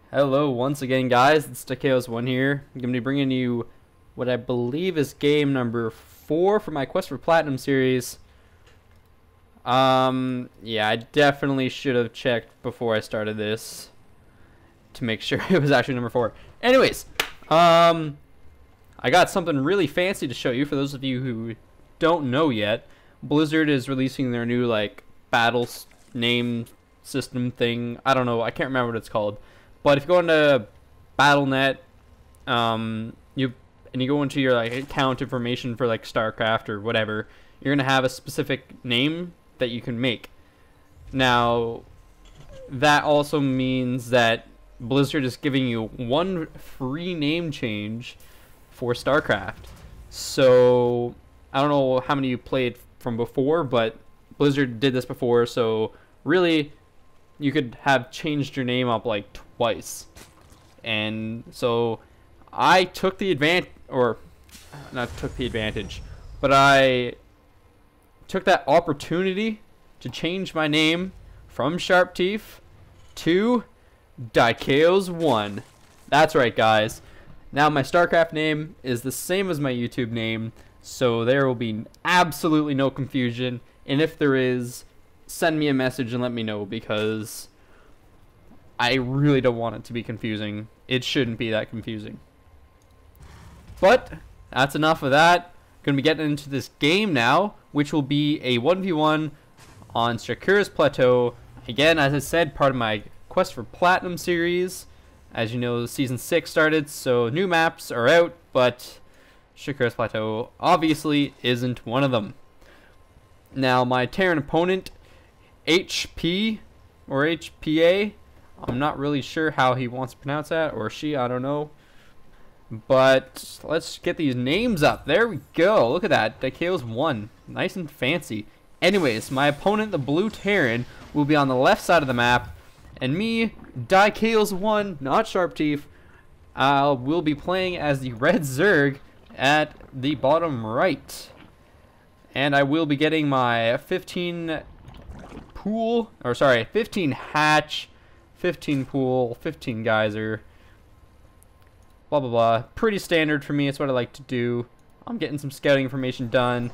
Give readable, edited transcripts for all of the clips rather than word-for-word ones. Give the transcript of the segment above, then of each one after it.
Hello once again, guys. It's Chaos1 here. I'm going to be bringing you what I believe is game number 4 for my Quest for Platinum series. Yeah, I definitely should have checked before I started this to make sure it was actually number 4. Anyways, I got something really fancy to show you for those of you who don't know yet. Blizzard is releasing their new, battle name system thing. I don't know. I can't remember what it's called. But if you go into Battle.net, you go into your account information for StarCraft or whatever, you're gonna have a specific name that you can make. Now, that also means that Blizzard is giving you one free name change for StarCraft. So I don't know how many you played from before, but Blizzard did this before. So really, you could have changed your name up twice. And so I took the advantage, or not took the advantage, but I took that opportunity to change my name from Sharp Teeth to Chaos1. That's right, guys. Now my StarCraft name is the same as my YouTube name, so there will be absolutely no confusion. And if there is, send me a message and let me know, because I really don't want it to be confusing. It shouldn't be that confusing. But that's enough of that. Gonna be getting into this game now, which will be a 1v1 on shakuras plateau. Again, as I said, part of my Quest for Platinum series. As you know, season 6 started, so new maps are out, but shakuras plateau obviously isn't one of them. Now, my Terran opponent, HP or HPA, I'm not really sure how he wants to pronounce that, or she, I don't know. But let's get these names up. There we go. Look at that. Chaos1. Nice and fancy. Anyways, my opponent, the blue Terran, will be on the left side of the map. And me, Chaos1, not Sharp Teeth, will be playing as the red Zerg at the bottom right. And I will be getting my 15 hatch, 15 pool, 15 geyser, blah blah blah. Pretty standard for me. It's what I like to do. I'm getting some scouting information done.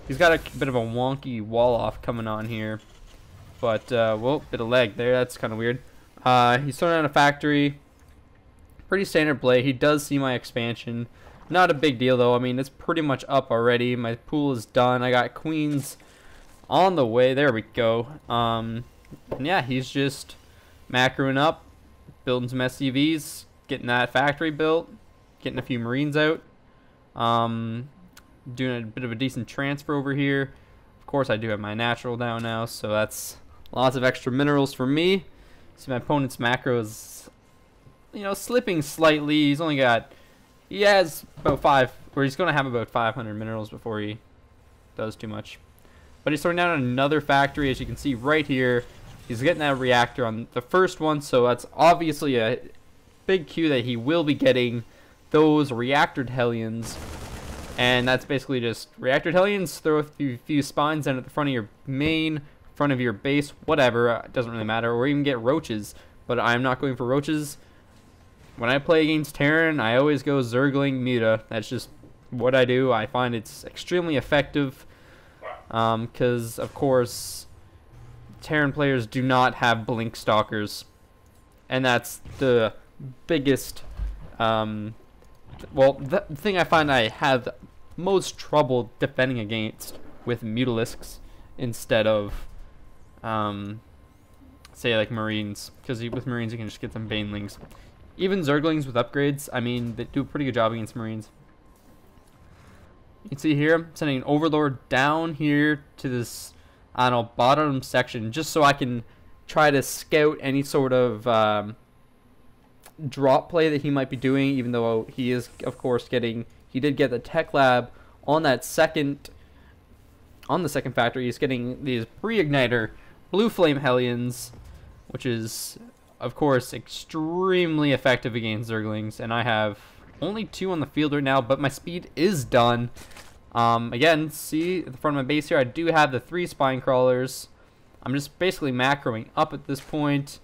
He's got a bit of a wonky wall off coming on here, but whoa, bit of lag there. That's kind of weird. He's throwing out a factory. Pretty standard play. He does see my expansion. Not a big deal though. I mean, it's pretty much up already. My pool is done. I got queens on the way. There we go. And yeah, he's just macroing up, building some SCVs, getting that factory built, getting a few marines out, doing a bit of a decent transfer over here. Of course, I do have my natural down now, so that's lots of extra minerals for me. See, my opponent's macro is, slipping slightly. He has about he's going to have about 500 minerals before he does too much. But he's throwing down another factory, as you can see right here. He's getting that reactor on the first one, so that's obviously a big cue that he will be getting those reactor hellions. And that's basically just reactor hellions, throw a few spines down at the front of your main, front of your base, whatever, it doesn't really matter, or even get roaches. But I'm not going for roaches. When I play against Terran, I always go Zergling Muta. That's just what I do. I find it's extremely effective, because, of course, Terran players do not have blink stalkers, and that's the biggest, well, the thing I find I have most trouble defending against with Mutalisks instead of, say, Marines, because with Marines you can just get them Banelings. Even Zerglings with upgrades, I mean, they do a pretty good job against Marines. You can see here, I'm sending an Overlord down here to this, I don't know, bottom section, just so I can try to scout any sort of drop play that he might be doing, even though he is, of course, he did get the tech lab on the second factory. He's getting these pre-igniter blue flame hellions, which is, of course, extremely effective against Zerglings, and I have only 2 on the field right now, but my speed is done. Again, see at the front of my base here, I do have the 3 spine crawlers. I'm just basically macroing up at this point.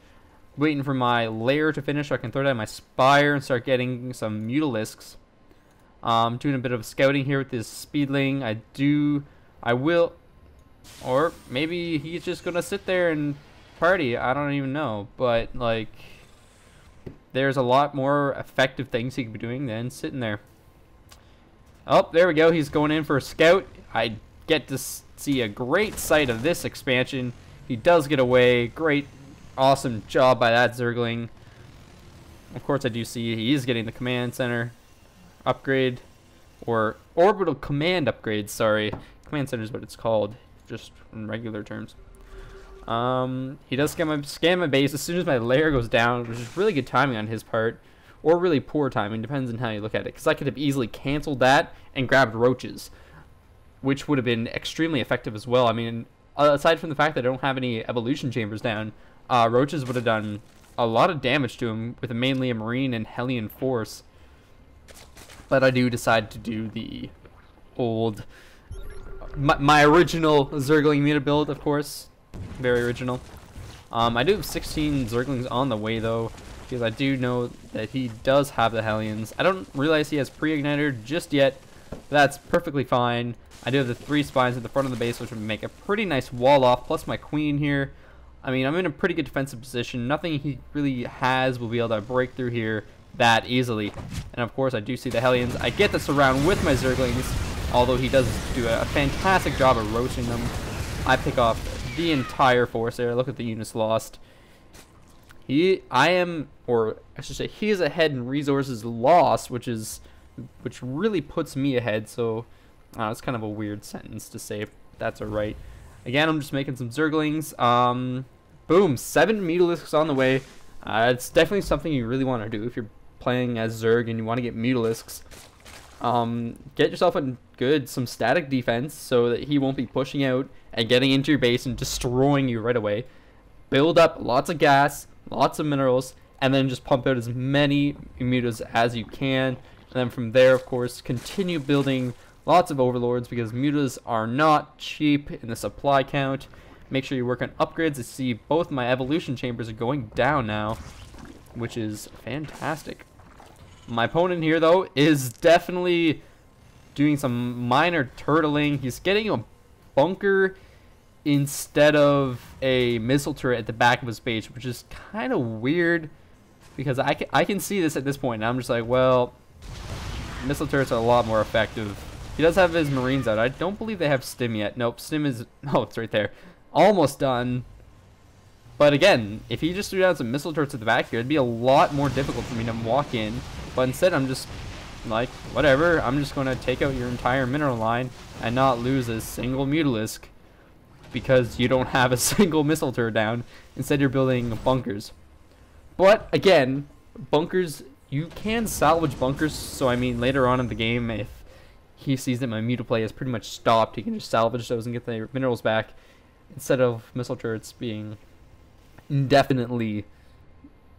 waiting for my lair to finish so I can throw down my spire and start getting some mutalisks. Doing a bit of scouting here with this speedling. I will, or maybe he's just gonna sit there and party. I don't even know, but like, there's a lot more effective things he could be doing than sitting there. Oh, there we go. He's going in for a scout. I get to see a great sight of this expansion. He does get away. Great, awesome job by that Zergling. Of course, I do see he is getting the command center upgrade, or orbital command upgrade. Sorry, command center is what it's called, just in regular terms. He does scan my base as soon as my lair goes down, which is really good timing on his part, or really poor timing, depends on how you look at it, because I could have easily canceled that and grabbed roaches, which would have been extremely effective as well. I mean, aside from the fact that I don't have any evolution chambers down, roaches would have done a lot of damage to him with mainly a marine and Hellion force. But I do decide to do the old, my original Zergling meta build, of course. Very original. I do have 16 Zerglings on the way though, because I do know that he does have the Hellions. I don't realize he has pre-igniter just yet, but that's perfectly fine. I do have the 3 spines at the front of the base, which would make a pretty nice wall off, plus my queen here. I mean, I'm in a pretty good defensive position. Nothing he really has will be able to break through here that easily. And of course, I do see the Hellions. I get the surround with my Zerglings, although he does do a fantastic job of roaching them. I pick off the entire force there. Look at the units lost. He is ahead in resources lost, which really puts me ahead. So it's kind of a weird sentence to say. That's alright. Again, I'm just making some Zerglings. Boom, 7 Mutalisks on the way. It's definitely something you really want to do if you're playing as Zerg and you want to get Mutalisks. Get yourself some static defense so that he won't be pushing out and getting into your base and destroying you right away. Build up lots of gas, lots of minerals, and then just pump out as many mutas as you can. And then from there, of course, continue building lots of overlords, because mutas are not cheap in the supply count. Make sure you work on upgrades. I see both my evolution chambers are going down now, which is fantastic. My opponent here, though, is definitely doing some minor turtling. He's getting a bunker instead of a missile turret at the back of his base, which is kind of weird, because I can see this at this point, and I'm just like, well, missile turrets are a lot more effective. He does have his marines out. I don't believe they have stim yet. Nope, stim is, oh, it's right there. Almost done. But again, if he just threw down some missile turrets at the back here, it'd be a lot more difficult for me to walk in. But instead, I'm just like, whatever, I'm just going to take out your entire mineral line and not lose a single Mutalisk, because you don't have a single missile turret down. Instead, you're building bunkers. But again, bunkers, you can salvage bunkers. So I mean, later on in the game, if he sees that my mutaplay has pretty much stopped, he can just salvage those and get the minerals back, instead of missile turrets being indefinitely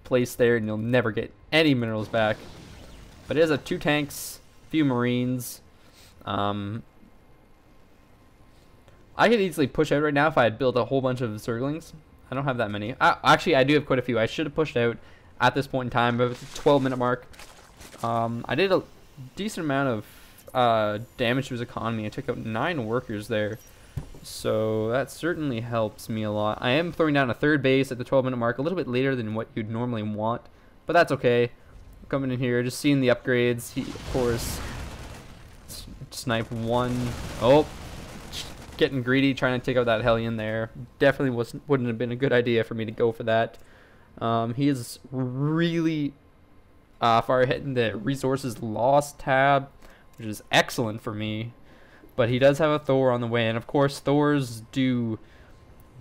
placed there and you'll never get any minerals back. But it has 2 tanks, few marines. I could easily push out right now if I had built a whole bunch of Zerglings. I don't have that many. Actually, I do have quite a few. I should have pushed out at this point in time, but at the 12-minute mark, I did a decent amount of damage to his economy. I took out 9 workers there, so that certainly helps me a lot. I am throwing down a 3rd base at the 12-minute mark, a little bit later than what you'd normally want, but that's okay. Coming in here, just seeing the upgrades. He, of course, snipe 1. Oh, getting greedy, trying to take out that Hellion there. Definitely wouldn't have been a good idea for me to go for that. He is really far ahead in the resources lost tab, which is excellent for me. But he does have a Thor on the way, and of course Thors do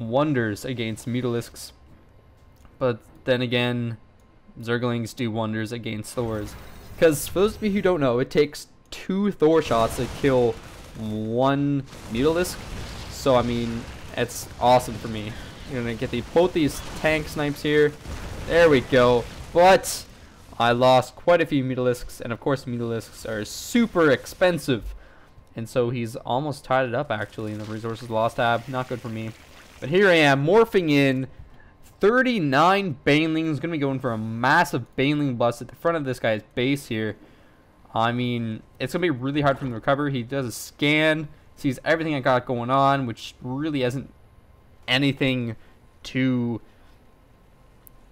wonders against Mutalisks. But then again, Zerglings do wonders against Thors. Because for those of you who don't know, it takes 2 Thor shots to kill 1 Mutalisk. So I mean, it's awesome for me. You're gonna get both these tank snipes here. There we go. But I lost quite a few Mutalisks, and of course Mutalisks are super expensive. And so he's almost tied it up actually in the resources lost tab. Not good for me. But here I am morphing in, 39 banelings. Gonna be going for a massive baneling bust at the front of this guy's base here. I mean, it's gonna be really hard for him to recover. He does a scan, sees everything I got going on, which really isn't anything too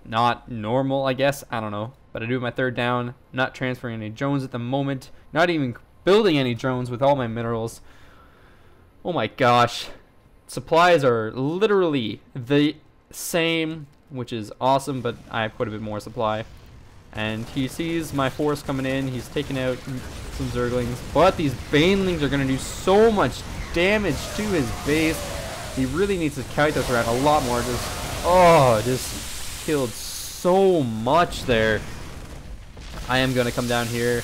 not normal, I guess. I don't know. But I do my third down, not transferring any drones at the moment, not even building any drones with all my minerals. Oh my gosh. Supplies are literally the same, which is awesome, but I put a bit more supply. And he sees my force coming in. He's taking out some zerglings, but these banelings are going to do so much damage to his base. He really needs to carry this around a lot more. Just killed so much there. I am going to come down here,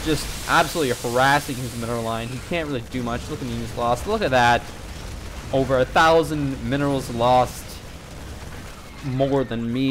just absolutely harassing his mineral line. He can't really do much. Look at the units lost. Look at that. Over 1,000 minerals lost, more than me.